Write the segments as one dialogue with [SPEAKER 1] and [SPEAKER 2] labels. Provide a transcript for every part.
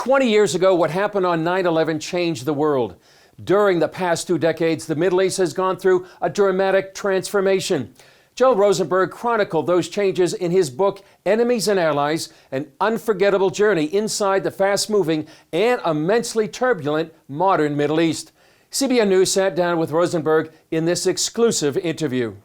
[SPEAKER 1] 20 years ago, what happened on 9/11 changed the world. During the past 2 decades, the Middle East has gone through a dramatic transformation. Joel Rosenberg chronicled those changes in his book, Enemies and Allies, An Unforgettable Journey Inside the Fast-Moving and Immensely Turbulent Modern Middle East. CBN News sat down with Rosenberg in this exclusive interview.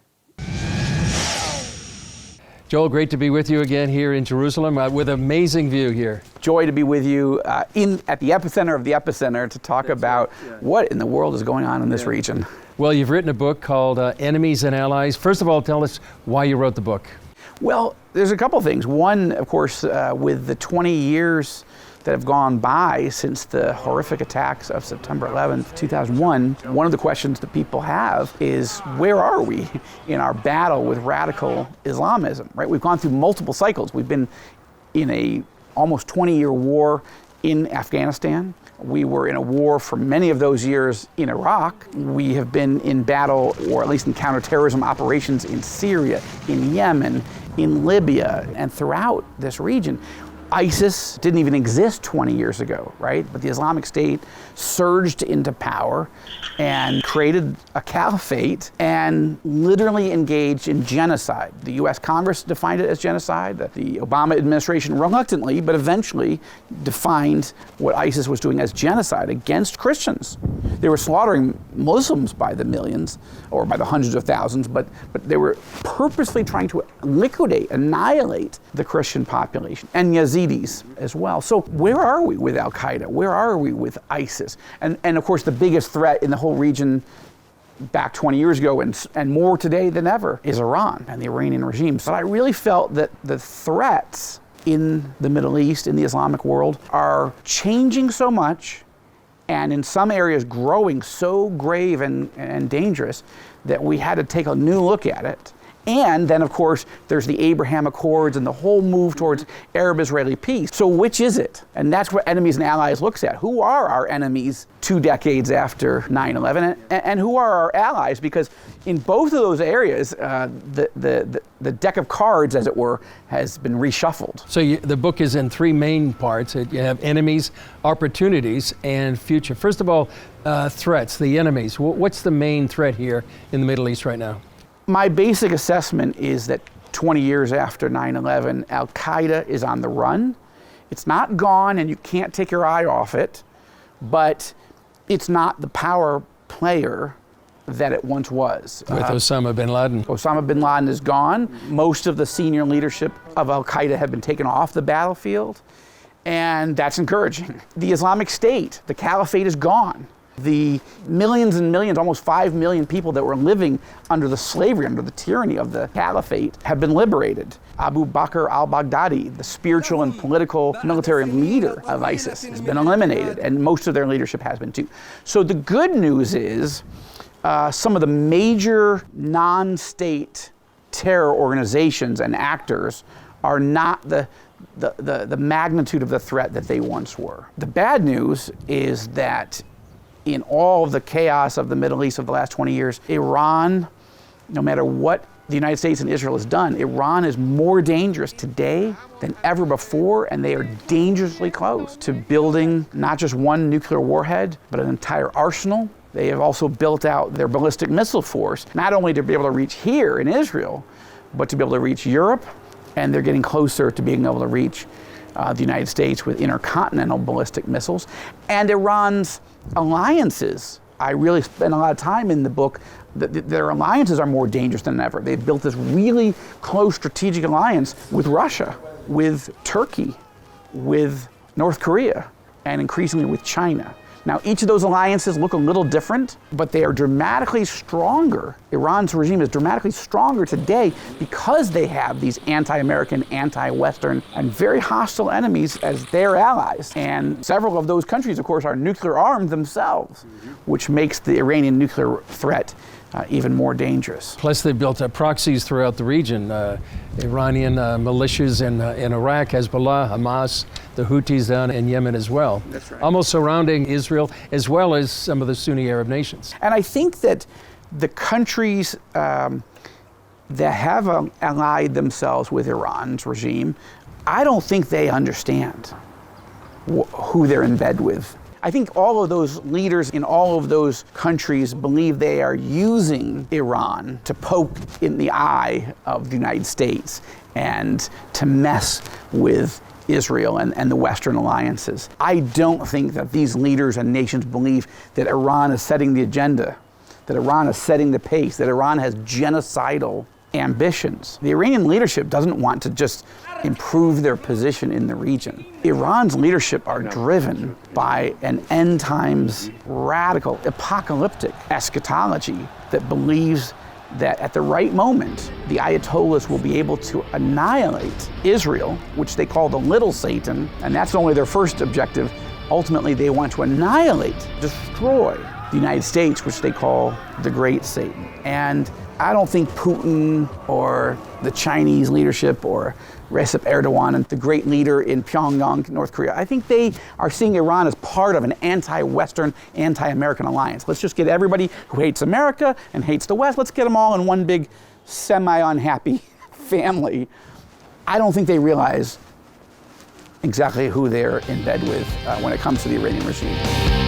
[SPEAKER 1] Joel, great to be with you again here in Jerusalem with an amazing view here.
[SPEAKER 2] Joy to be with you at the epicenter of the epicenter to talk about what in the world is going on in this region.
[SPEAKER 1] Well, you've written a book called Enemies and Allies. First of all, tell us why you wrote the book.
[SPEAKER 2] Well, there's a couple things. One, of course, with the 20 years that have gone by since the horrific attacks of September 11th, 2001, one of the questions that people have is, where are we in our battle with radical Islamism, right? We've gone through multiple cycles. We've been in a almost 20-year war in Afghanistan. We were in a war for many of those years in Iraq. We have been in battle, or at least in counterterrorism operations in Syria, in Yemen, in Libya, and throughout this region. ISIS didn't even exist 20 years ago, right? But the Islamic State surged into power and created a caliphate and literally engaged in genocide. The US Congress defined it as genocide. The Obama administration reluctantly, but eventually defined what ISIS was doing as genocide against Christians. They were slaughtering Muslims by the millions or by the hundreds of thousands, but they were purposely trying to liquidate, annihilate the Christian population and Yazidis as well. So where are we with Al-Qaeda? Where are we with ISIS? And of course, the biggest threat in the whole region back 20 years ago and more today than ever is Iran and the Iranian regime. So I really felt that the threats in the Middle East, in the Islamic world, are changing so much and in some areas growing so grave and dangerous that we had to take a new look at it. And then, of course, there's the Abraham Accords and the whole move towards Arab-Israeli peace. So which is it? And that's what Enemies and Allies looks at. Who are our enemies 2 decades after 9/11? And who are our allies? Because in both of those areas, the deck of cards, as it were, has been reshuffled.
[SPEAKER 1] So the book is in 3 main parts. You have enemies, opportunities, and future. First of all, threats, the enemies. What's the main threat here in the Middle East right now?
[SPEAKER 2] My basic assessment is that 20 years after 9/11, Al-Qaeda is on the run. It's not gone and you can't take your eye off it, but it's not the power player that it once was.
[SPEAKER 1] With Osama bin Laden.
[SPEAKER 2] Osama bin Laden is gone. Most of the senior leadership of Al-Qaeda have been taken off the battlefield, and that's encouraging. The Islamic State, the caliphate, is gone. The millions and millions, almost 5 million people that were living under the slavery, under the tyranny of the caliphate, have been liberated. Abu Bakr al-Baghdadi, the spiritual and political military leader of ISIS, has been eliminated, and most of their leadership has been too. So the good news is some of the major non-state terror organizations and actors are not the magnitude of the threat that they once were. The bad news is that in all of the chaos of the Middle East of the last 20 years, Iran, no matter what the United States and Israel has done, Iran is more dangerous today than ever before, and they are dangerously close to building not just one nuclear warhead, but an entire arsenal. They have also built out their ballistic missile force, not only to be able to reach here in Israel, but to be able to reach Europe, and they're getting closer to being able to reach the United States with intercontinental ballistic missiles. And Iran's alliances, I really spend a lot of time in the book, their alliances are more dangerous than ever. They've built this really close strategic alliance with Russia, with Turkey, with North Korea, and increasingly with China. Now, each of those alliances look a little different, but they are dramatically stronger. Iran's regime is dramatically stronger today because they have these anti-American, anti-Western, and very hostile enemies as their allies. And several of those countries, of course, are nuclear armed themselves, which makes the Iranian nuclear threat even more dangerous.
[SPEAKER 1] Plus, they built up proxies throughout the region. Iranian militias in Iraq, Hezbollah, Hamas, the Houthis down in Yemen as well.
[SPEAKER 2] That's right.
[SPEAKER 1] Almost surrounding Israel, as well as some of the Sunni Arab nations.
[SPEAKER 2] And I think that the countries that have allied themselves with Iran's regime, I don't think they understand who they're in bed with. I think all of those leaders in all of those countries believe they are using Iran to poke in the eye of the United States and to mess with Israel and the Western alliances. I don't think that these leaders and nations believe that Iran is setting the agenda, that Iran is setting the pace, that Iran has genocidal ambitions. The Iranian leadership doesn't want to just improve their position in the region. Iran's leadership are driven by an end times radical, apocalyptic eschatology that believes that at the right moment, the Ayatollahs will be able to annihilate Israel, which they call the little Satan, and that's only their first objective. Ultimately, they want to annihilate, destroy the United States, which they call the great Satan. And I don't think Putin or the Chinese leadership or Recep Erdogan, the great leader in Pyongyang, North Korea, I think they are seeing Iran as part of an anti-Western, anti-American alliance. Let's just get everybody who hates America and hates the West, let's get them all in one big semi-unhappy family. I don't think they realize exactly who they're in bed with when it comes to the Iranian regime.